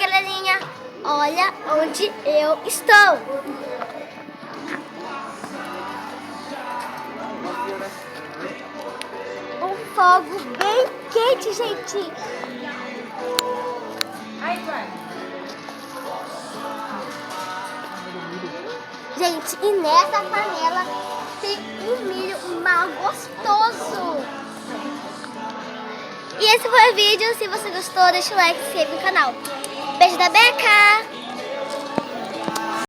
galerinha, olha onde eu estou. Um fogo bem quente, gente. Gente, e nessa panela tem um milho mal gostoso. E esse foi o vídeo. Se você gostou, deixa o like e se inscreve no canal. Beijo da Beca!